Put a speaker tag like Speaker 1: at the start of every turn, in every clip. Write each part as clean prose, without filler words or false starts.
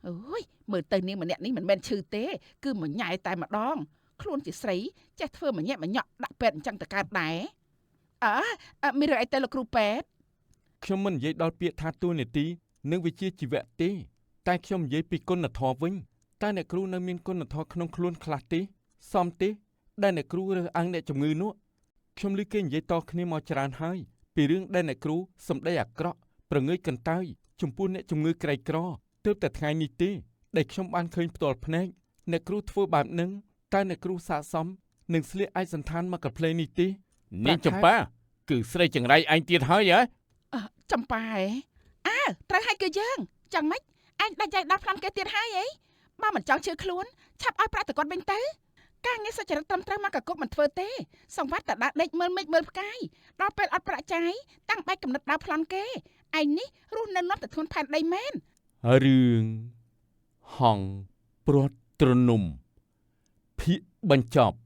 Speaker 1: អើយមើលទៅនាងម្នាក់នេះមិនមែនឈឺទេគឺមួយញ៉ៃតែម្ដងខ្លួនជាស្រីចេះធ្វើមួយញាក់មួយញក់ដាក់ពេទ្យអញ្ចឹងទៅកើតដែរមានរឿងអីទៅលោកគ្រូពេទ្យ
Speaker 2: ខ្ញុំមិននិយាយដល់ពាក្យថាទួលនីតិនិងវិជ្ជាជីវៈទេតែខ្ញុំនិយាយពីគុណធម៌វិញតើអ្នកគ្រូនៅមានគុណធម៌ក្នុងខ្លួនខ្លះទេសមទេដែលអ្នកគ្រូរើសអើងអ្នកជំងឺនោះខ្ញុំឮគេនិយាយតគ្នាមកច្រើនហើយពីរឿងដែលអ្នកគ្រូសម្ដីអាក្រក់ប្រងើយកន្តើយចំពោះអ្នកជំងឺក្រីក្រទើបតែថ្ងៃនេះទេដែលខ្ញុំបានឃើញផ្ទាល់ភ្នែកអ្នកគ្រូធ្វើបែបហ្នឹងតើអ្នកគ្រូស័ក្តិសមនឹងស្លៀកឯកសណ្ឋានមកកាផ្លេនេះទេនាងចម្ប៉ាគឺស្រីចង្រៃឯងទៀតហើយហ៎
Speaker 1: ចំប៉ាហ៎ត្រូវឲ្យគឺយើងចឹងម៉េចឯងដាច់ចៃដល់ប្លន់គេទៀតហើយអីបើមិនចង់ជឿខ្លួនឆាប់ឲ្យប្រាក់ទៅគាត់វិញទៅការងារសុចរិតត្រឹមត្រូវមកកគុកមិនធ្វើទេសង្វាត់តែដាក់ដេកមើលមេឃមើលផ្កាយដល់ពេលអត់ប្រាក់ចាយតាំងបែកកំណត់ដល់ប្លន់គេឯងនេះរស់នៅនាំតែធ្ងន់ផែនដីមែន
Speaker 2: រឿងហងព្រាត់ទ្រនំភាគបញ្ចប់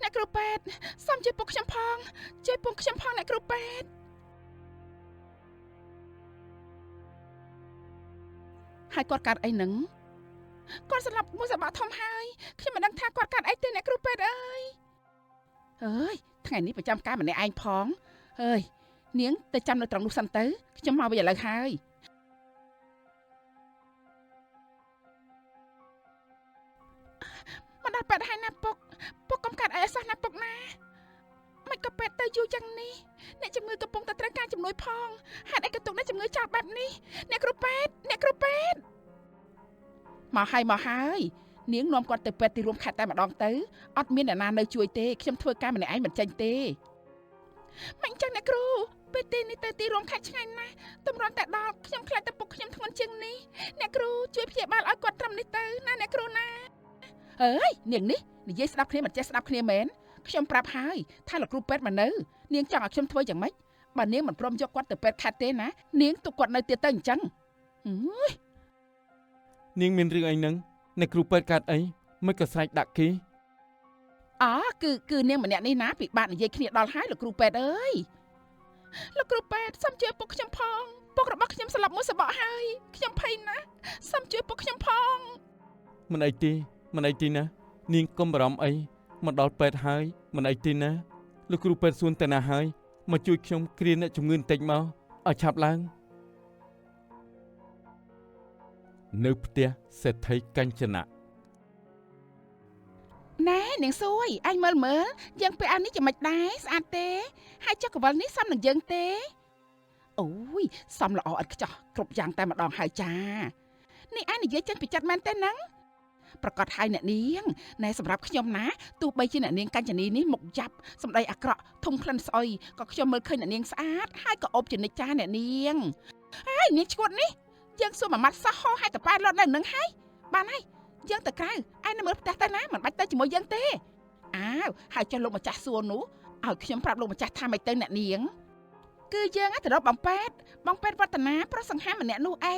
Speaker 1: អ្នកគ្រូពេទ្យសូមជួយពុកខ្ញុំផងជួយពុកខ្ញុំផងអ្នកគ្រូពេទ្យហើយគាត់កាត់អីនឹងគាត់ស្លាប់មួយសបាធំហើយខ្ញុំមិនដឹងថាគាត់កាត់អីទេអ្នកគ្រូពេទ្យអើយថ្ងៃនេះប្រចាំការម្នាក់ឯងផងនាងទៅចាំនៅត្រង់នោះសិនទៅខ្ញុំមកវិញឥឡូវហើយមកដល់ពេទ្យហើយណាពុកកុំកាត់អីសោះណាពុកណាមិនក៏ពេទ្យទៅយូរយ៉ាងនេះអ្នកជំងឺកំពុងតែត្រូវការជំនួយផងហេតុអីក៏ទុកអ្នកជំងឺចោលបែបនេះអ្នកគ្រូពេទ្យមកហើយនាងនាំគាត់ទៅពេទ្យទីរួមខេត្តតែម្ដងទៅអត់មានអ្នកណានៅជួយទេខ្ញុំធ្វើការម្នាក់ឯងមិនចេញទេមិនចឹងអ្នកគ្រូពេលទីនេះទៅទីរួមខេត្តឆ្ងាយណាស់តម្រាំតែដល់ខ្ញុំខ្លាចតែពុកខ្ញុំធ្ងន់ជាងនេះអ្នកគ្រូជួយព្យាបាលឲ្យគាត់ត្រឹមនេះទៅណាអ្នកគ្រូណានាងនេះនិយាយស្ដាប់គ្នាមិនចេះស្ដាប់គ្នាមែនខ្ញុំប្រាប់ហើយថាលោកគ្រូពេទ្យមកនៅនាងចង់ឲ្យខ្ញុំធ្វើយ៉ាងម៉េចបើនាងមិនព្រមយកគាត់ទៅពេទ្យខេត្តទេណានាងទុកគាត់នៅទៀតទៅអញ្ចឹង
Speaker 2: នាងមានរឿងអីហ្នឹងអ្នកគ្រូពេទ្យកាត់អីមិនក៏ស្រែកដាក់គេ
Speaker 1: គឺនាងម្នាក់នេះណាពិបាកនិយាយគ្នាដល់ហើយលោកគ្រូពេទ្យអើយលោកគ្រូពេទ្យសូមជួយពុកខ្ញុំផងពុករបស់ខ្ញុំស្លាប់មួយសបកហើយខ្ញុំភ័យណាស់សូមជួយពុកខ្ញុំផង
Speaker 2: មិនអីទេណានាងកុំបារម្ភអីមកដល់ពេទ្យហើយមិនអីទេណាលោកគ្រូពេទ្យសួនតាណាហើយមកជួយខ្ញុំគ្រាអ្នកជំងឺបន្តិចមកឲ្យឆាប់ឡើងនៅផ្ទះសេដ្ឋីកញ្ចណៈ
Speaker 1: ណែនាងសួយអញមើលយើងពេលអានេះចាំមិនដែរស្អាតទេហើយចុះកវលនេះសមនឹងយើងទេអូយសមល្អឥតខ្ចោះគ្រប់យ៉ាងតែម្ដងហើយចានេះឯងនិយាយចេញពីចិត្តមែនទេហ្នឹងប្រកាសឲ្យអ្នកនាងណែសម្រាប់ខ្ញុំណាទោះបីជាអ្នកនាងកញ្ចនីនេះមុខយ៉ាប់សម្ដីអាក្រក់ធំក្លិនស្អុយក៏ខ្ញុំមើលឃើញអ្នកនាងស្អាតហើយក៏អប់ជានិច្ចចាអ្នកនាងហើយនាងឈួតនេះយើងសួរមួយម៉ាត់សោះហោឲ្យតប៉ែលត់នៅនឹងហើយបានហើយយើងទៅក្រៅឯងនៅមើលផ្ទះទៅណាមិនបាច់ទៅជាមួយយើងទេហើយចុះលោកម្ចាស់សួរនោះឲ្យខ្ញុំប្រាប់លោកម្ចាស់ថាម៉េចទៅអ្នកនាងគឺយើងទៅរកបងប៉ែតវឌ្ឍនាប្រុសសង្ហាម្នាក់នោះអី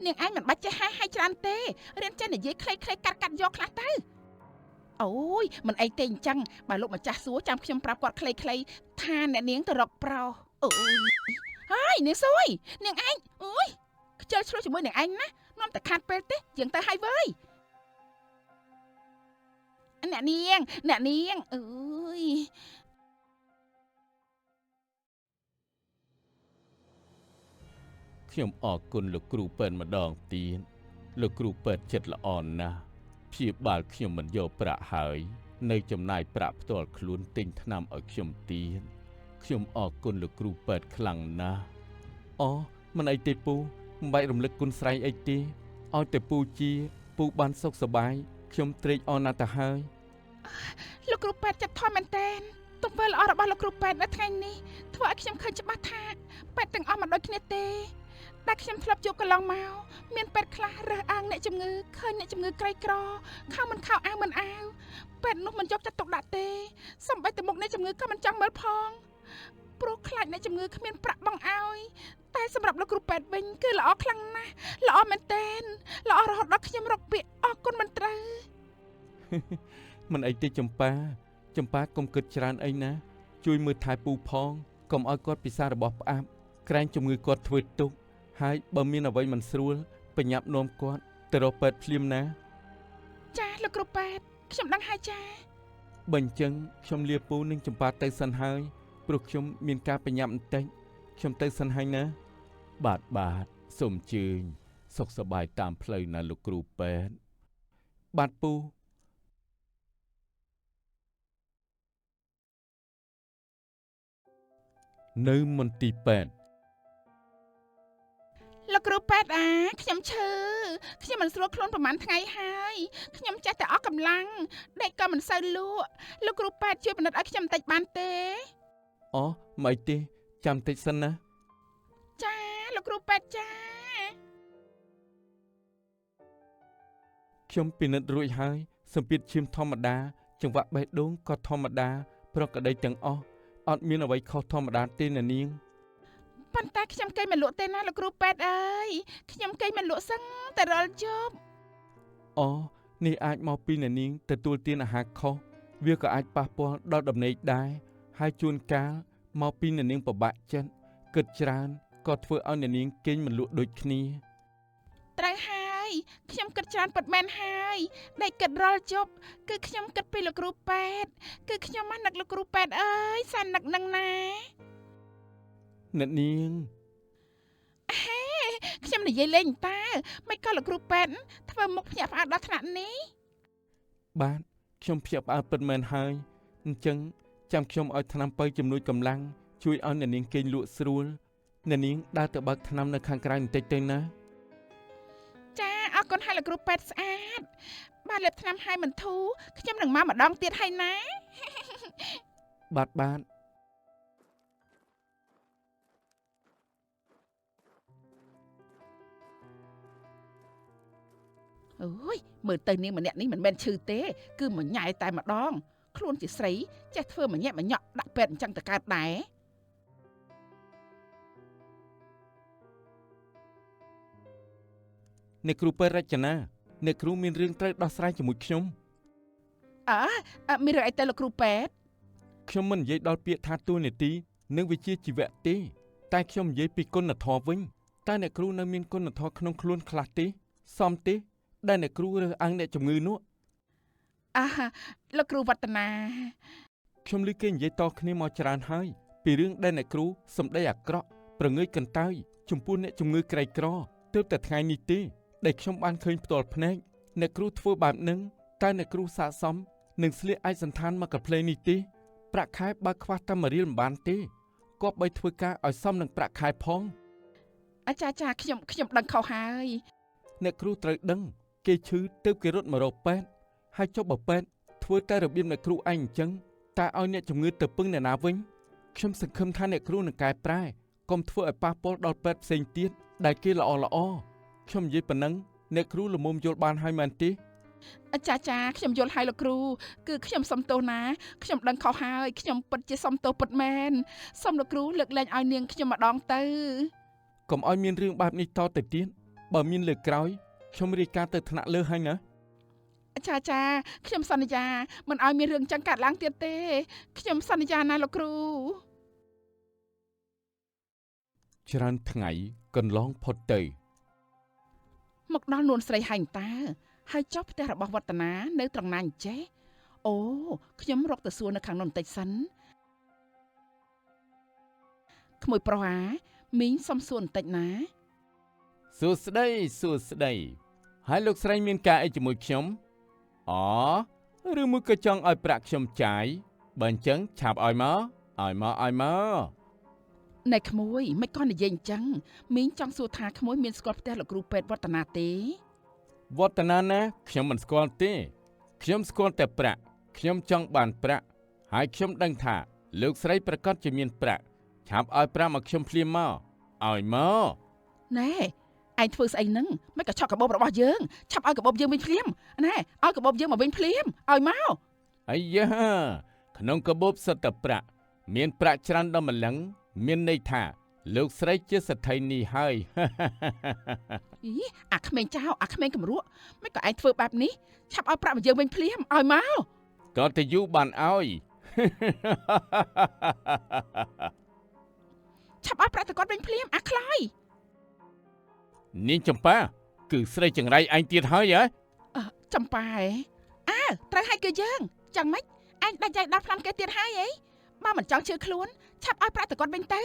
Speaker 1: នាងឯងមិនបាច់ចេះហើយច្រើនទេរៀនចេះនិយាយខ្លីៗកាត់យកខ្លះទៅអូយមិនអីទេអញ្ចឹងបើលោកម្ចាស់សួរចាំខ្ញុំប្រាប់គាត់ខ្លីៗថាអ្នកនាងទៅរកប្រុសអូយហើយនាងសួយនាងឯងអូយខ្ជិលឆ្លោះជាមួយនាងឯងណានាំតែខាត់ពេលទេយើងទៅហើយវើយអ្នកនាងអើយ
Speaker 2: ខ្ញុំអរគុណលោកគ្រូពេទ្យម្ដងទៀតលោកគ្រូពេទ្យចិត្តល្អណាស់ព្យាបាលខ្ញុំមិនយកប្រាក់ហើយនៅចំណាយប្រាក់ផ្ទាល់ខ្លួនទិញថ្នាំឲ្យខ្ញុំទៀតខ្ញុំអរគុណលោកគ្រូពេទ្យខ្លាំងណាស់មិនអីទេពូមិនបាច់រំលឹកគុណស្រ័យអីទេឲ្យតែពូបានសុខសប្បាយខ្ញុំត្រេកអរណាស់ទៅហើយ
Speaker 1: លោកគ្រូពេទ្យចិត្តធំមែនតើទង្វើល្អរបស់លោកគ្រូពេទ្យនៅថ្ងៃនេះធ្វើឲ្យខ្ញុំឃើញច្បាស់ថាពេទ្យទាំងអស់មិនដូចគ្នាទេដែលខ្ញុំធ្លាប់ជួបកន្លងមកមានពេទ្យខ្លះរើសអើងអ្នកជំងឺឃើញអ្នកជំងឺក្រីក្រខោមិនខោអាវមិនអាវពេទ្យនោះមិនយកចិត្តទុកដាក់ទេសូម្បីតែមុខអ្នកជំងឺក៏មិនចង់មើលផងព្រោះខ្លាចអ្នកជំងឺគ្មានប្រាក់បង់ឲ្យតែសម្រាប់លោកគ្រូពេទ្យវិញគឺល្អខ្លាំងណាស់ល្អមែនទែនល្អរហូតដល់ខ្ញុំរកពាក្យអរគុណមិនត្រូវ
Speaker 2: មិនអីទេចម្ប៉ាកុំគិតច្រើនអីណាជួយមើលថែពូផងកុំឲ្យគាត់ពិសាររបស់ផ្អាប់ ក្រែងជំងឺគាត់ធ្វើទុកហើយបើមានអ្វីមិនស្រួលបញ្ញាប់នាំគាត់ទៅរកពេទ្យភ្លាមណា
Speaker 1: ចាលោកគ្រូប៉ែតខ្ញុំដឹងហើយចា
Speaker 2: បើអញ្ចឹងខ្ញុំលាពូនឹងចម្ប៉ាទៅសិនហើយព្រោះខ្ញុំមានការបញ្ញាប់បន្តិចខ្ញុំទៅសិនហើយណាបាទសូមអញ្ជើញសុខសប្បាយតាមផ្លូវណាលោកគ្រូពេទ្យបាទពូនៅមន្ទីរពេទ្យ
Speaker 1: លោកគ្រូប៉ែតខ្ញុំឈឺខ្ញុំមិនស្រួលខ្លួនប្រហែលថ្ងៃហើយខ្ញុំចេះតែអស់កម្លាំងដេកក៏មិនសូវលក់លោកគ្រូប៉ែតជួយពិនិត្យឲ្យខ្ញុំបន្តិចបានទេ
Speaker 2: អូមិនអីទេចាំតិចសិនណា
Speaker 1: ចាលោកគ្រូប៉ែតចា
Speaker 2: ខ្ញុំពិនិត្យរួចហើយសម្ពាធឈាមធម្មតាចង្វាក់បេះដូងក៏ធម្មតាប្រក្រតីទាំងអស់អត់មានអ្វីខុសធម្មតាទេណានាង
Speaker 1: ប៉ុន្តែខ្ញុំគេមិនលក់ទេណាលោកគ្រូប៉ែតអើយខ្ញុំគេមិនលក់សឹងតែរាល់ជប់
Speaker 2: អូនេះអាចមកពីអ្នកនាងទទួលទានអាហារខុសវាក៏អាចប៉ះពាល់ដល់ដំណេកដែរហើយជួនកាលមកពីអ្នកនាងពិបាកចិត្តគិតច្រើនក៏ធ្វើឲ្យអ្នកនាងគេងមិនលក់ដូចគ្នា
Speaker 1: ត្រូវហើយខ្ញុំគិតច្រើនពិតមែនហើយដែលគិតរាល់ជប់គឺខ្ញុំគិតពីលោកគ្រូប៉ែតគឺខ្ញុំមកនឹកលោកគ្រូប៉ែតអើយសែននឹកនឹងណា
Speaker 2: អ្នកនាង
Speaker 1: ខ្ញុំនិយាយលេងតើមិនក៏លោកគ្រូប៉ែតធ្វើមុខភ្ញាក់ផ្អើលដល់ថ្នាក់នេះ
Speaker 2: បាទខ្ញុំភ្ញាក់ផ្អើលពិតមែនហើយអញ្ចឹងចាំខ្ញុំឲ្យថ្នាំបើជំនួយកម្លាំងជួយឲ្យអ្នកនាងគេងលក់ស្រួលអ្នកនាងដើរទៅបើកថ្នាំនៅខាងក្រៅបន្តិចទៅណា
Speaker 1: ចាអរគុណហើយលោកគ្រូប៉ែតស្អាតបាទលេបថ្នាំឲ្យមិនធូរខ្ញុំនឹងមកម្ដងទៀតហើយណា
Speaker 2: បាទ
Speaker 1: អូយមើលទៅនាងម្នាក់នេះមិនមែនឈឺទេគឺមួយញ៉ៃតែម្ដងខ្លួនជាស្រីចេះធ្វើមួយញាក់មួយញក់ដាក់ពេទ្យអញ្ចឹងទៅកើតដែរ
Speaker 2: អ្នកគ្រូពេទ្យរចនាអ្នកគ្រូមានរឿងត្រូវដោះស្រាយជាមួយខ្ញុំ
Speaker 1: មានរឿងអីទៅលោកគ្រូប៉ែត
Speaker 2: ខ្ញុំមិននិយាយដល់ពាក្យថាទួលនីតិនិងវិជ្ជាជីវៈទេតែខ្ញុំនិយាយពីគុណធម៌វិញតើអ្នកគ្រូនៅមានគុណធម៌ក្នុងខ្លួនខ្លះទេសមទេដែលអ្នកគ្រូរើសអើងអ្នកជំងឺនោះ
Speaker 1: លោកគ្រូវឌ្ឍនា
Speaker 2: ខ្ញុំឮគេនិយាយតគ្នាមកច្រើនហើយពីរឿងដែលអ្នកគ្រូសម្ដីអាក្រក់ប្រងើយកន្តើយចំពោះអ្នកជំងឺក្រីក្រទើបតែថ្ងៃនេះទេដែលខ្ញុំបានឃើញផ្ទាល់ភ្នែកអ្នកគ្រូធ្វើបែបហ្នឹងតើអ្នកគ្រូស័ក្តិសមនឹងស្លៀកឯកសន្តានមកកាផ្លេនេះទេប្រាក់ខែបើខ្វះតែ1រៀលមិនបានទេគប្បីធ្វើការឲ្យសមនឹងប្រាក់ខែផង
Speaker 1: ចាខ្ញុំដឹងខុសហើយ
Speaker 2: អ្នកគ្រូត្រូវដឹងគេឈឺទើបគេរត់មករកពេទ្យហើយចុះបើពេទ្យធ្វើតែរបៀបអ្នកគ្រូឯងអញ្ចឹងតើឲ្យអ្នកជំងឺទៅពឹងអ្នកណាវិញខ្ញុំសង្ឃឹមថាអ្នកគ្រូនឹងកែប្រែកុំធ្វើឲ្យប៉ះពាល់ដល់ពេទ្យផ្សេងទៀតដែលគេល្អខ្ញុំនិយាយប៉ុណ្ណឹងអ្នកគ្រូល្មមយល់បានហើយមែនទេ
Speaker 1: ចាខ្ញុំយល់ហើយលោកគ្រូគឺខ្ញុំសុំទោសណាខ្ញុំដឹងខុសហើយខ្ញុំពិតជាសុំទោសពិតមែនសុំលោកគ្រូលើកលែងឲ្យនាងខ្ញុំម្ដងទៅ
Speaker 2: កុំឲ្យមានរឿងបែបនេះតទៅទៀតបើមានលើកក្រោយខ្ញុំរាយការណ៍ទៅថ្នាក់លើហើយណា
Speaker 1: ចាខ្ញុំសន្យាមិនឲ្យមានរឿងចឹងកើតឡើងទៀតទេខ្ញុំសន្យាណាលោកគ្រូ
Speaker 2: ច្រើនថ្ងៃកន្លងផុតទៅ
Speaker 1: មកដល់នួនស្រីហើយតើហើយចុះផ្ទះរបស់វឌ្ឍនានៅត្រង់ណាអញ្ចេះអូខ្ញុំរកទៅសួរនៅខាងនោះបន្តិចសិនក្មួយប្រុសមីងសុំសួរបន្តិចណា
Speaker 2: សួស្ដីហើយលោកស្រីមានការអីជាមួយខ្ញុំឬមួយក៏ចង់ឲ្យប្រាក់ខ្ញុំចាយបើអញ្ចឹងឆាប់ឲ្យមក
Speaker 1: ណែក្មួយមិនក៏និយាយអញ្ចឹងមីងចង់សួរថាក្មួយមានស្គាល់ផ្ទះលោកគ្រូពេទ្យវឌ្ឍនាទេ
Speaker 2: វឌ្ឍនាណាខ្ញុំមិនស្គាល់ទេខ្ញុំស្គាល់តែប្រាក់ខ្ញុំចង់បានប្រាក់ហើយខ្ញុំដឹងថាលោកស្រីប្រកាសជាមានប្រាក់ឆាប់ឲ្យប្រាក់មកខ្ញុំភ្លាមមកឲ្យមក
Speaker 1: ណែឯងធ្វើស្អីហ្នឹងមិនក៏ឆក់កាបូបរបស់យើងឆាប់ឲ្យកាបូបយើងវិញភ្លាមណែឲ្យកាបូបយើងមកវិញភ្លាមឲ្យមក
Speaker 2: អាយ៉ាក្នុងកាបូបសិតតែប្រាក់មានប្រាក់ច្រើនដល់ម្លឹងមានន័យថាលោកស្រីជាសេដ្ឋីនេះហើយ
Speaker 1: អាក្មេងចៅអាក្មេងកំរក់មិនក៏ឯងធ្វើបែបនេះឆាប់ឲ្យប្រាក់មកយើងវិញភ្លាមឲ្យមក
Speaker 2: តើទៅយូបានឲ្យ
Speaker 1: ឆ ឆាប់ឲ្យប្រាក់ទៅគាត់វិញភ្លាមអាខ្លោយ
Speaker 2: នាងចម្ប៉ាគឺស្រីចង្រៃឯងទៀតហើយហ៎
Speaker 1: ចំប៉ាហ៎អើត្រូវឲ្យគឺយើងចឹងម៉េចឯងដាច់ចៃដល់ប្លន់គេទៀតហើយអីបើមិនចង់ជឿខ្លួនឆាប់ឲ្យប្រាក់ទៅគាត់វិញទៅ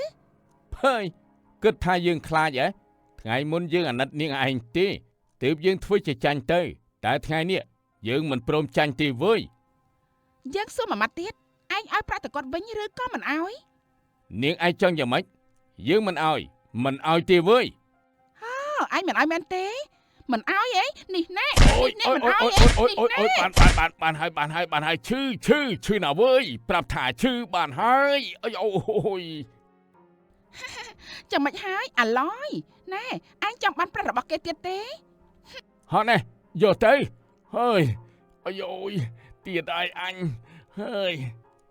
Speaker 2: ភើយគិតថាយើងខ្លាចហ៎ថ្ងៃមុនយើងអាណិតនាងឯងទេទើបយើងធ្វើជាចាញ់ទៅតែថ្ងៃនេះយើងមិនព្រមចាញ់ទេវើយ
Speaker 1: យើងសួរមួយម៉ាត់ទៀតឯងឲ្យប្រាក់ទៅគាត់វិញឬក៏មិនឲ្យ
Speaker 2: នាងឯងចង់យ៉ាងម៉េចយើងមិនឲ្យទេវើយ
Speaker 1: ឯងមិនឲ្យមែនទេមិនឲ្យអីនេះណែ
Speaker 2: អូយ
Speaker 1: នេះ
Speaker 2: អូយ
Speaker 1: មិន
Speaker 2: អូ
Speaker 1: ឲ្យ
Speaker 2: យអូយអូយអូយបានហើយឈឺណាវើយប្រាប់ថាឈឺបានហើយអូយ
Speaker 1: ចាំមិនហើយអាឡយណែឯងចង់បានប្រាក់របស់គេទៀតទេ
Speaker 2: ហត់នេះយកទៅហើយអូយទៀតហើយអញហើយ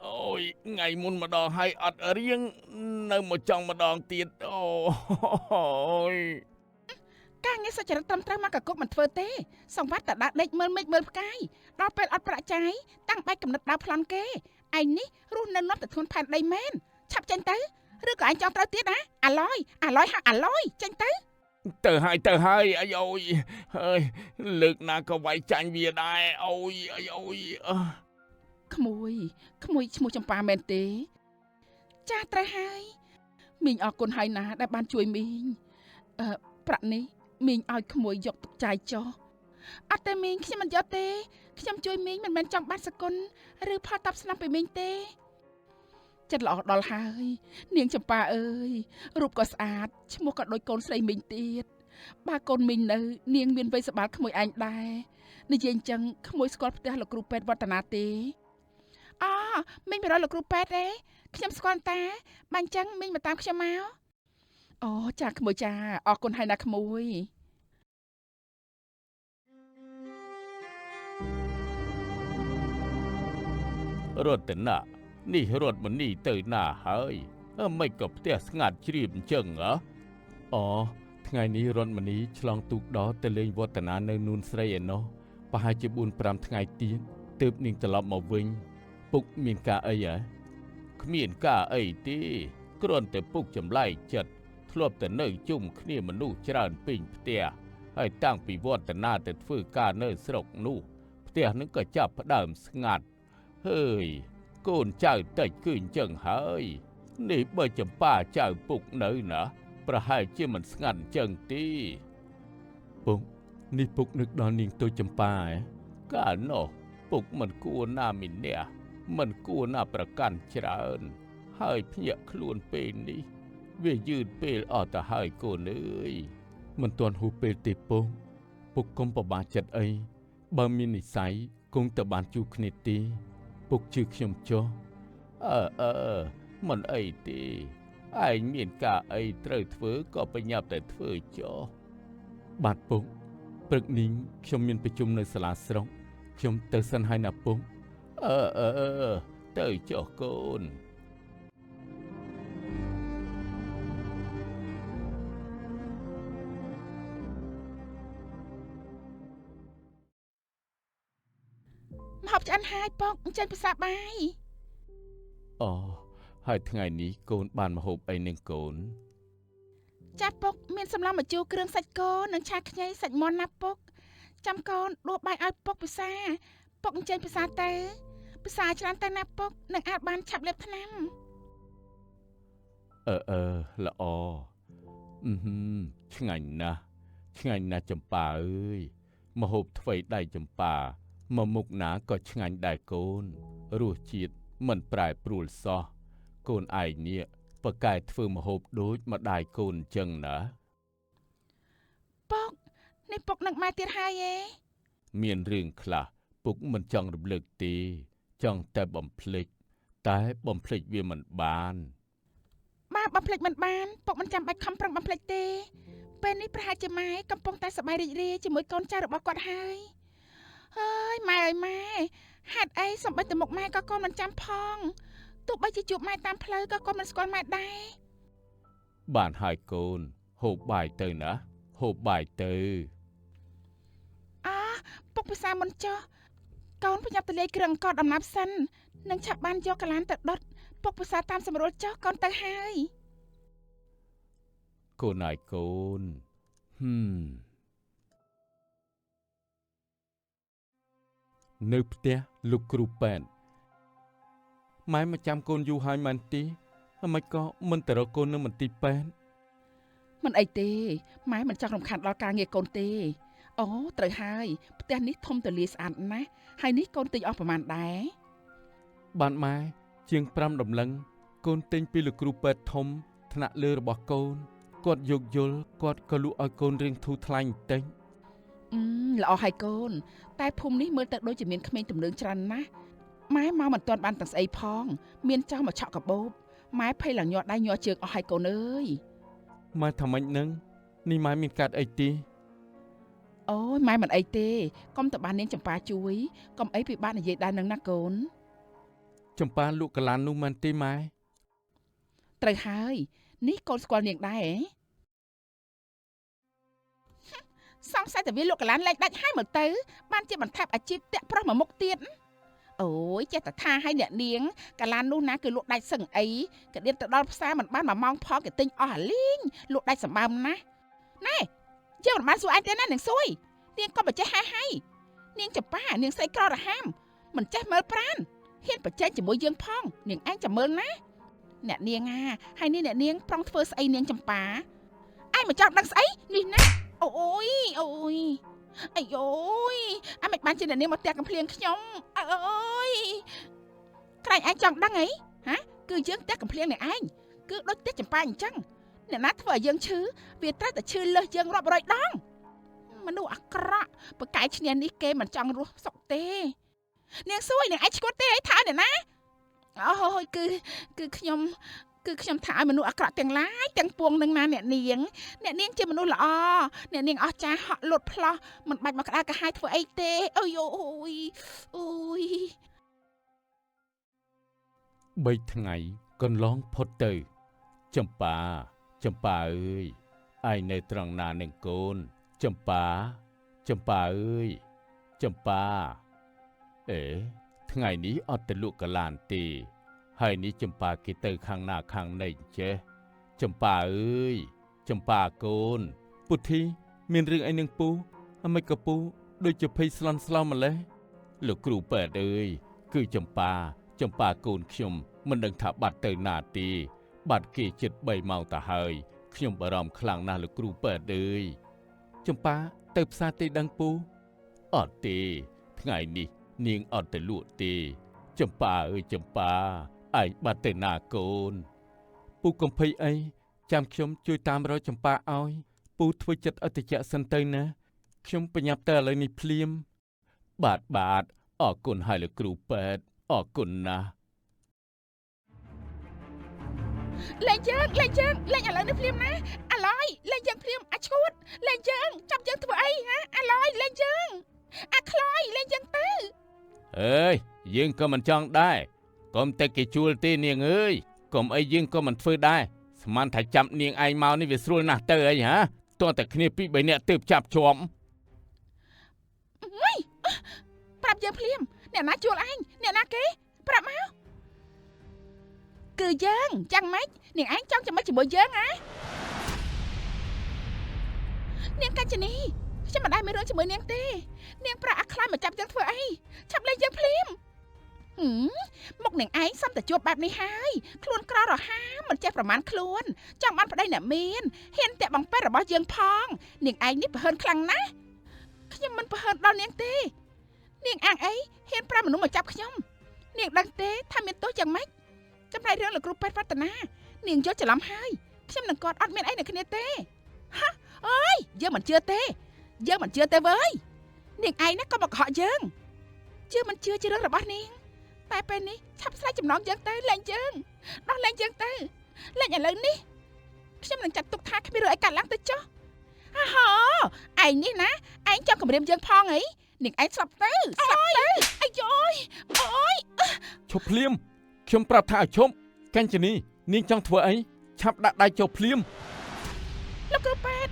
Speaker 2: អូយថ្ងៃមុនម្ដងហើយអត់រៀងនៅមកចង់ម្ដងទៀតអូយ
Speaker 1: ការងារសុចរិតត្រឹមត្រូវមកកគុកមិនធ្វើទេសង្វាត់តែដាក់ដេកមើលមេឃមើលផ្កាយដល់ពេលអត់ប្រាក់ចាយតាំងបែកកំណត់ដល់ប្លន់គេឯងនេះរស់នៅនំតែធ្ងន់ផែនដីមែនឆាប់ចេញទៅឬក៏ឯងចង់ត្រូវទៀតណាអាឡយហៅអាឡយចេញទៅ
Speaker 2: ទៅហើយអូយហើយលើកណាក៏វាយចាញ់វាដែរអូយ
Speaker 1: ក្មួយឈ្មោះចម្ប៉ាមែនទេចាស់ត្រូវហើយមីងអរគុណហើយណាដែលបានជួយមីងប្រាក់នេះមីងឲ្យក្មួយយកទុកចាយចុះអត់ទេមីងខ្ញុំមិនយកទេខ្ញុំជួយមីងមិនមែនចង់បានសគុណឬផលតបស្នងពីមីងទេចិត្តល្អដល់ហើយនាងចម្ប៉ាអើយរូបក៏ស្អាតឈ្មោះក៏ដូចកូនស្រីមីងទៀតបើកូនមីងនៅនាងមានវ័យសម្បាល់ក្មួយឯងដែរនិយាយអញ្ចឹងក្មួយស្គាល់ផ្ទះលោកគ្រូពេទ្យវឌ្ឍនាទេអូមីងទៅរកលោកគ្រូពេទ្យទេខ្ញុំស្គាល់តាបើអញ្ចឹងមីងមកតាមខ្ញុំមកអូចាក្មួយចាអរគុណហើយណាក្មួយ
Speaker 2: រត់ណានេះរត់មកនេះទៅណាហើយមិនក៏ផ្ទះស្ងាត់ជ្រាបអញ្ចឹងហ៎អូថ្ងៃនេះរត់មកនេះឆ្លងទូកដោទៅលេងវឌ្ឍនានៅនួនស្រីឯណោះប្រហែលជា 4-5 ថ្ងៃទៀតទើបនាងត្រឡប់មកវិញពុកមានការអីហ៎គ្មានការអីទេគ្រាន់តែពុកចម្លែកចិត្តធ្លាប់តែនៅជុំគ្នាមនុស្សច្រើនពេញផ្ទះហើយតាំងពីវឌ្ឍនាទៅធ្វើការនៅស្រុកនោះផ្ទះនឹងក៏ចាប់ផ្ដើមស្ងាត់ហើយកូនចៅតិចគឺអញ្ចឹងហើយនេះបើចម្ប៉ាចៅពុកនៅណាប្រហែលជាមិនស្ងាត់អញ្ចឹងទេពុកនេះពុកនឹកដល់នាងតូចចម្ប៉ាហ៎កាលនោះពុកមិនគួរណាមីនះមិនគួរណាប្រកាន់ច្រើនហើយភ្ញាក់ខ្លួនពេលនេះវាយឺតពេលអត់ទៅហើយកូនអើយមិនទាន់ហួសពេលទេពុកកុំប្របាចិត្តអីបើមាននិស្ស័យគង់តែបានជួបគ្នាទេពុកជឿខ្ញុំចុះមិនអីទេឯងមានការអីត្រូវធ្វើក៏ប្រញាប់តែធ្វើចុះបាទពុកព្រឹកនេះខ្ញុំមានប្រជុំនៅសាលាស្រុកខ្ញុំទៅសិនហើយណាពុកទៅចុះកូន
Speaker 1: មកហូបឆ្អិនហើយពុកអញ្ចឹងពិសាបាយ
Speaker 2: អូហើយថ្ងៃនេះកូនបានមកហូបអីនឹងកូន
Speaker 1: ចាស់ពុកមានសម្លម្ជូរគ្រឿងសាច់គោនិងឆាខ្ញីសាច់មាន់ណាពុកចាំកូនដួសបាយឲ្យពុកពិសាពុកអញ្ចឹងពិសាទៅពិសាច្រើនទៅណាពុកនឹងអាចបានឆាប់លេបថ្នាំ
Speaker 2: ល្អឆ្ងាញ់ណាស់ចម្ប៉ាអើយម្ហូបថ្វីដៃចម្ប៉ាមកមុខណាក៏ឆ្ងាញ់ដែរកូនរសជាតិមិនប្រែប្រួលសោះកូនឯងនេះប្រកែធ្វើម្ហូបដូចម្ដាយកូនអញ្ចឹងណា
Speaker 1: ពុកនេះពុកនឹងម៉ែទៀតហើយឯង
Speaker 2: មានរឿងខ្លះពុកមិនចង់រំលឹកទេចង់តែបំភ្លេចតែបំភ្លេចវាមិនបាន
Speaker 1: បើបំភ្លេចមិនបានពុកមិនចាំបាច់ខំប្រឹងបំភ្លេចទេពេលនេះប្រហែលជាម៉ែកំពុងតែសប្បាយរីករាយជាមួយកូនចៅរបស់គាត់ហើយហើយម៉ែអើយម៉ែហេតុអីសំបីតែមុខម៉ែក៏កូនមិនចាំផងទោះបីជាជួបម៉ែតាមផ្លូវក៏កូនមិនស្គាល់ម៉ែដែរ
Speaker 2: បានហើយកូនហូបបាយទៅណាហូបបាយទៅ
Speaker 1: ពុកពិសាមុនចុះកូនប្រញាប់ទៅលាយគ្រឿងអង្ករដំណាប់សិននឹងឆាប់បានយកកលានទៅដុតពុកពិសាតាមសម្រួលចុះកូនទៅហើយ
Speaker 2: កូនហើយកូននៅផ្ទះលោកគ្រូប៉ែនម៉ែមកចាំកូនយូរហើយមែនទេអ្មិនក៏មិនទៅរកកូននៅមន្ទីរពេទ្យ
Speaker 1: មិនអីទេម៉ែមិនចង់រំខានដល់ការងារកូនទេអូត្រូវហើយផ្ទះនេះធំទូលាយស្អាតណាស់ហើយនេះកូនទិញអស់ប្រមាណដែរ
Speaker 2: បានម៉ែជាង5ដំឡឹងកូនទិញពីលោកគ្រូពេទ្យធំថ្នាក់លើរបស់កូនគាត់យោគយល់គាត់ក៏លក់ឲ្យកូនរៀងធូរថ្លៃបន្តិច
Speaker 1: ល្អហើយកូនតែភូមិនេះមើលទៅដូចជាមានក្មេងទំនើងច្រើនណាស់ម៉ែមកមិនទាន់បានទាំងស្អីផងមានចោលមកឆក់កាបូបម៉ែភ័យឡើងញ័រដៃញ័រជើងអស់ហើយកូនអើយ
Speaker 2: ម៉ែថាម៉េចនឹងនេះម៉ែមានកាត់អីទេ
Speaker 1: អូយម៉ែមិនអីទេកុំតបាននាងចម្ប៉ាជួយកុំអីពិបាកនិយាយដែរនឹងណាកូន
Speaker 2: ចម្ប៉ាលក់កលាននោះមែនទេម៉ែ
Speaker 1: ត្រូវហើយនេះកូនស្គាល់នាងដែរសង្ស័យតែវាលក់កលានលែងដាច់ហើយមើលទៅបានជាបន្ថែមអាជីពតាក់ប្រុសមួយមុខទៀតអូយចេះតែថាឲ្យអ្នកនាងកលាននោះណាគឺលក់ដាច់សឹងអីក៏ដៀនទៅដល់ផ្សារមិនបាន1ម៉ោងផងគេទិញអស់អាលីងលក់ដាច់សម្បើមណាស់ណែយើងមិនបានសួរអញទេណានាងសួយនាងក៏មិនចេះហែហៃនាងចម្ប៉ានាងស្អីក្ររហាមមិនចេះមើលប្រានហ៊ានប្រជែងជាមួយយើងផងនាងឯងចាំមើលណាអ្នកនាងហើយនេះអ្នកនាងប្រុងធ្វើស្អីនាងចម្ប៉ាឯងមិនចង់ដឹងស្អីនេះណាអូយអាយយអាមិនបានជាអ្នកនាងមកផ្ទះកំភ្លៀងខ្ញុំអើយក្រែងឯងចង់ដឹងអីហាគឺយើងផ្ទះកំភ្លៀងអ្នកឯងគឺដូចផ្ទះចម្ប៉ាអញ្ចឹងអ្នកណាធ្វើឲ្យយើងឈឺវាត្រូវតែឈឺលើសយើងរាប់រយដងមនុស្សអាក្រក់ប្រកែកឈ្នានេះគេមិនចង់រស់សុខទេនាងសួយនាងឯងឈ្គត់ទេឲ្យថាអ្នកណាអូយគឺខ្ញុំថាឲ្យមនុស្សអាក្រក់ទាំងឡាយទាំងពួងនឹងណាអ្នកនាងជាមនុស្សល្អអ្នកនាងអស់ចាហក់លត់ផ្លោះមិនបាច់មកក្តៅកាហាយធ្វើអីទេអូយ
Speaker 2: 3ថ្ងៃកន្លងផុតទៅចម្ប៉ាអើយឯងនៅត្រង់ណានឹងកូនចម្ប៉ាអើយចម្ប៉ាអេថ្ងៃនេះអត់ទៅលក់កលានទេហើយនេះចម្ប៉ាគេទៅខាងណាខាងណីចេះចម្ប៉ាអើយចម្ប៉ាកូនពុទ្ធីមានរឿងអីនឹងពូអ្មិនក៏ពូដូចជាភ័យស្លន់ស្លោម្លេះលោកគ្រូប៉ែតអើយគឺចម្ប៉ាកូនខ្ញុំមិនដឹងថាបាត់ទៅណាទេបាត់គេជិត3ម៉ោងទៅហើយខ្ញុំបារម្ភខ្លាំងណាស់លោកគ្រូប៉ែតអើយចម្ប៉ាទៅផ្សារទេដឹងពូអត់ទេថ្ងៃនេះនាងអត់ទៅលក់ទេចម្ប៉ាអើយចម្ប៉ាឯងបាត់ទៅណាកូនពូកំភៃអីចាំខ្ញុំជួយតាមរកចម្ប៉ាឲ្យពូធ្វើចិត្តអតិចសិនទៅណាខ្ញុំបញ្ញាប់ទៅឥឡូវនេះភ្លាមបាទអរគុណហើយលោកគ្រូប៉ែតអរគុណណាស់
Speaker 1: លេងយើងឥឡូវនេះភ្លាមណាអាឡយលេងយើងភ្លាមអាឈួតលេងយើងចាប់យើងធ្វើអីហ៎អាឡយលេងយើងអាខ្លោយលេងយើងទៅ
Speaker 2: អើយយើងក៏មិនចង់ដែរកុំតែគេជួលទេនាងអើយកុំអីយើងក៏មិនធ្វើដែរស្មានថាចាប់នាងឯងមកនេះវាស្រួលណាស់ទៅអីហ៎តោះតែគ្នា2 3នាក់ទើបចាប់ជាប់
Speaker 1: ប្រាប់យើងភ្លាមអ្នកណាជួលឯងអ្នកណាគេប្រាប់មកគឺយើងចាំម៉េចនាងឯងចង់ចាំម៉េចជាមួយយើងហ៎នាងកាច់ជនីខ្ញុំមិនដែលមានរឿងជាមួយនាងទេនាងប្រាក់អាខ្លាចមកចាប់យើងធ្វើអីឆាប់លេងយើងភ្លាមមុខនាងឯងសំតែជួបបែបនេះហើយខ្លួនក្ររហាមមិនចេះប្រមាណខ្លួនចង់បានប្តីអ្នកមានហ៊ានតាក់បងពេតរបស់យើងផងនាងឯងនេះប្រហើនខ្លាំងណាស់ខ្ញុំមិនប្រហើនដល់នាងទេនាងអាងអីហ៊ានប្រាប់មនុស្សមកចាប់ខ្ញុំនាងដឹងទេថាមានទោសយ៉ាងម៉េចចម្លែករឿងលោកគ្រូពេទ្យវឌ្ឍនានាងយកច្រឡំហើយខ្ញុំនឹងគាត់អត់មានអីនៅគ្នាទេហាអើយយើងមិនជឿទេវើយនាងឯងណាក៏មកកុហកយើងជឿមិនជឿជារឿងរបស់នាងតែពេលនេះឆាប់ស្រាយចំណងយើងទៅលេងយើងដោះលែងយើងទៅលេងឥឡូវនេះខ្ញុំនឹងចាត់ទុកថាគ្មានរឿងអីកើតឡើងទៅចុះអាហោឯងនេះណាឯងចង់គំរាមយើងផងអីនាងឯងស្លាប់ទៅអាយយអូយ
Speaker 2: ឈប់ភ្លាមខ្ញុំប្រាប់ថាឲ្យឈប់កាញ់ជនីនាងចង់ធ្វើអីឆាប់ដាក់ដៃចូលភ្លាម
Speaker 1: លោកគ្រូប៉ែត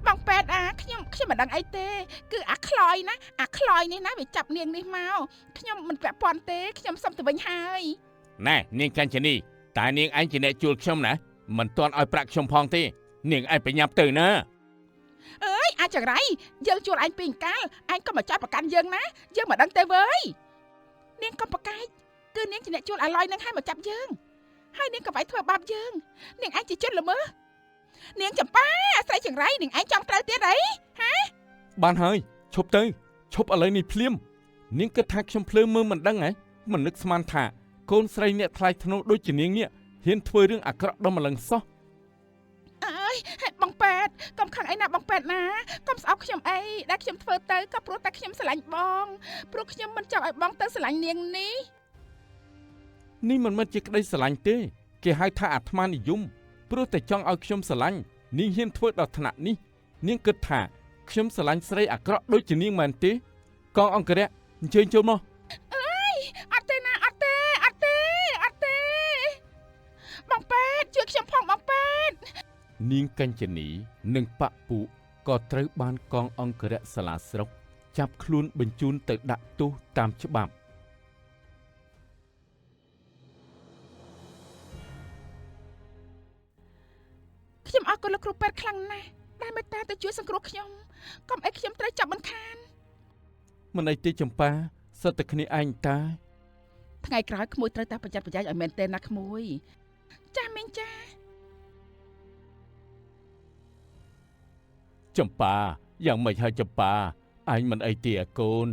Speaker 1: បងប៉ែតខ្ញុំមិនដឹងអីទេគឺអាខ្លោយនេះណាវាចាប់នាងនេះមកខ្ញុំមិនពាក់ព័ន្ធទេខ្ញុំសុំទៅវិញហើយ
Speaker 2: ណែនាងកាញ់ជនីតែនាងឯងជាអ្នកជួលខ្ញុំណា មិនទាន់ឲ្យប្រាក់ខ្ញុំផងទេនាងឯងប្រញាប់ទៅណា
Speaker 1: អើយអាចចង្រៃយើងជួលអញពីអង្កាលអញក៏មកចាប់ប្រកាន់យើងណាយើងមិនដឹងទេវើយនាងកុំប្រកែកគឺនាងជាអ្នកជួលអាឡយនឹងឲ្យមកចាប់យើងហើយនាងក៏វាយធ្វើបាបយើងនាងឯងជាជនល្មើសនាងចម្ប៉ាស្រីចង្រៃនាងឯងចង់ត្រូវទៀតអីហ៎
Speaker 2: បានហើយឈប់ទៅឈប់ឥឡូវនេះភ្លាមនាងគិតថាខ្ញុំភ្លើមើលមិនដឹងហ៎មិននឹកស្មានថាកូនស្រីអ្នកថ្លៃថ្នូរដូចជានាងនេះហ៊ានធ្វើរឿងអាក្រក់ដល់ម្លឹងសោះ
Speaker 1: អើយបងប៉ែតកុំខឹងអីណាបងប៉ែតណាកុំស្អប់ខ្ញុំអីដែលខ្ញុំធ្វើទៅក៏ព្រោះតែខ្ញុំស្រឡាញ់បងព្រោះខ្ញុំមិនចង់ឲ្យបងទៅស្រឡាញ់នាងនេះ
Speaker 2: មិនមែនជាក្តីស្រឡាញ់ទេគេហៅថាអាត្មានិយមព្រោះតែចង់ឲ្យខ្ញុំស្រឡាញ់នាងហ៊ានធ្វើដល់ថ្នាក់នេះនាងគិតថាខ្ញុំស្រឡាញ់ស្រីអាក្រក់ដូចជានាងមែនទេកងអង្គរៈអញ្ជើញចូលមក
Speaker 1: អើយអត់ទេណាអត់ទេបងប៉ែតជួយខ្ញុំផងបងប៉ែត
Speaker 2: នាងកញ្ចនីនិងបពុក៏ត្រូវបានកងអង្គរៈសាលាស្រុកចាប់ខ្លួនបញ្ជូនទៅដាក់ទោសតាមច្បាប់
Speaker 1: ខ្ញុំអរគុណលោកគ្រូប៉ែតខ្លាំងណាស់ដែលមេត្តាទៅជួយសង្គ្រោះខ្ញុំកុំឲ្យខ្ញុំត្រូវចាប់មិនខាន
Speaker 2: មិនអីទេចម្ប៉ាសិតតែគ្នាឯងតា
Speaker 1: ថ្ងៃក្រោយក្មួយត្រូវតែប្រយ័ត្នប្រយែងឲ្យមែនទេណាក្មួយចាស់មីងចា
Speaker 2: ចម្ប៉ាយ៉ាងម៉េចហើយចម្ប៉ាឯងមិនអីទេអាកូន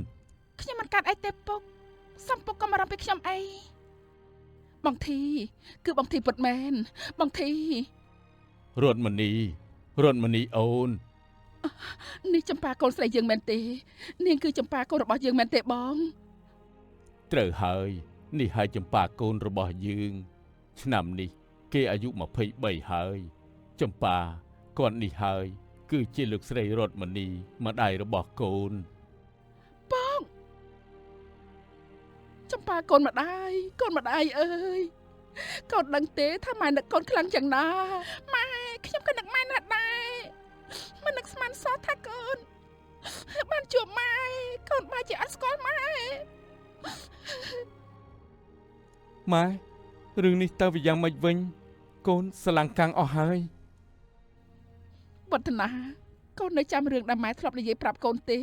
Speaker 1: ខ្ញុំមិនកាត់អីទេពុកសំពុកក៏មករំពីខ្ញុំអីបងធីគឺបងធីពុតមែនបងធី
Speaker 2: រត់មនីអូន
Speaker 1: នេះចម្ប៉ាកូនស្រីយើងមែនទេនាងគឺចម្ប៉ាកូនរបស់យើងមែនទេបង
Speaker 2: ត្រូវហើយនេះហើយចម្ប៉ាកូនរបស់យើងឆ្នាំនេះគេអាយុ23ហើយចម្ប៉ាគាត់នេះហើយគឺជាលោកស្រីរតមនីម្ដាយរបស់កូន
Speaker 1: បងចម្ប៉ាកូនម្ដាយអើយកូនដឹងទេថាម៉ែនឹកកូនខ្លាំងយ៉ាងណាម៉ែខ្ញុំក៏នឹកម៉ែណាស់ដែរមិននឹកស្មានសោះថាកូនបានជួបម៉ែកូនបែរជាអត់ស្គាល់ម៉ែ
Speaker 2: រឿងនេះតើវាយ៉ាងម៉េចវិញកូនស្រឡាំងកាំងអស់ហើយ
Speaker 1: វឌ្ឍនាកូននៅចាំរឿងដែលម៉ែធ្លាប់និយាយប្រាប់កូនទេ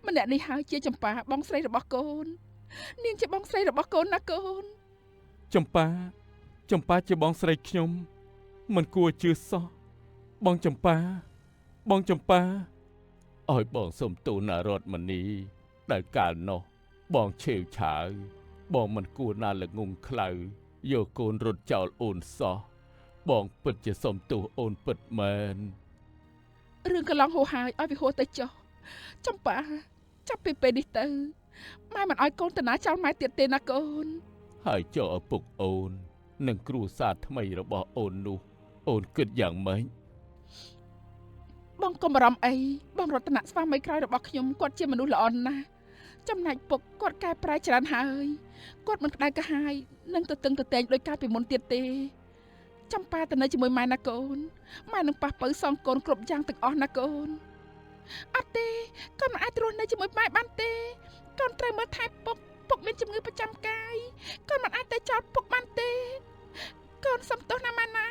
Speaker 1: ម្នាក់នេះហើយជាចម្ប៉ាបងស្រីរបស់កូននាងជាបងស្រីរបស់កូនណាកូន
Speaker 2: ចម្ប៉ាជាបងស្រីខ្ញុំមិនគួរជឿសោះបងចម្ប៉ាឲ្យបងសុំទោសណារតមនីដែលកាលនោះបងឆេវឆាវបងមិនគួរណាល្ងងខ្លៅយកកូនរត់ចោលអូនសោះបងពិតជាសុំទោសអូនពិតមែន
Speaker 1: រឿងកន្លងហួសហើយឲ្យវាហួសទៅចុះចម្ប៉ាចាប់ពីពេលនេះទៅម៉ែមិនឲ្យកូនទៅណាចោលម៉ែទៀតទេណាកូន
Speaker 2: ហើយចុះឪពុកអូននិងគ្រួសារថ្មីរបស់អូននោះអូនគិតយ៉ាងម៉េច
Speaker 1: បងកុំបារម្ភអីបងរតនៈស្វាមីក្រោយរបស់ខ្ញុំគាត់ជាមនុស្សល្អណាស់ចំណែកពុកគាត់កែប្រែច្រើនហើយគាត់មិនក្តៅក្រហាយនឹងទៅតឹងទៅតែងដោយកាលពីមុនទៀតទេចម្ប៉ាទៅនៅជាមួយម៉ែណាកូនម៉ែនឹងប៉ះពៅសងកូនគ្រប់យ៉ាងទាំងអស់ណាកូនអត់ទេកូនមិនអាចរស់នៅជាមួយម៉ែបានទេកូនត្រូវមើលថែពុកមានជំងឺប្រចាំកាយកូនមិនអាចទៅចោលពុកបានទេកូនសុំទោសណាម៉ែណា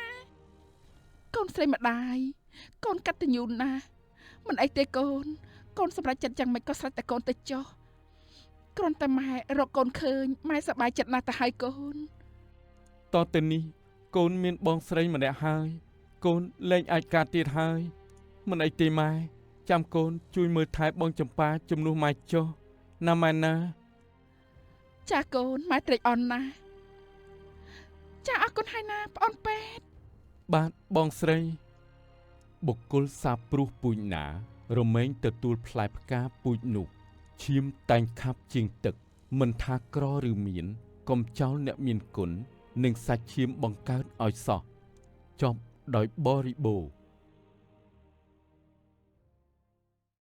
Speaker 1: កូនស្រីម្ដាយកូនកតញ្ញូណាស់មិនអីទេកូនសម្រេចចិត្តយ៉ាងម៉េចក៏ស្រេចតែកូនទៅចុះគ្រាន់តែម៉ែរកកូនឃើញម៉ែសប្បាយចិត្តណាស់ទៅហើយកូន
Speaker 2: តទៅនេះកូនមានបងស្រីម្នាក់ហើយកូនលែងអាចការទៀតហើយមិនអីទេម៉ែចាំកូនជួយមើលថែបងចម្ប៉ាជំនួសម៉ែចុះណាម៉ែណា
Speaker 1: ចាកូនម៉ែត្រេកអរណាស់ចាអរគុណហើយណាប្អូនពេទ្យ
Speaker 2: បាទបងស្រីបុគ្គលសាបព្រោះពូជណារមែងទទួលផ្លែផ្កាពូជនោះឈាមតែងខាប់ជាងទឹកមិនថាក្រឬមានកុំចោលអ្នកមានគុណនិងសាច់ឈាមបង្កើតឲ្យសោះចប់ដោយបរិបូរណ៍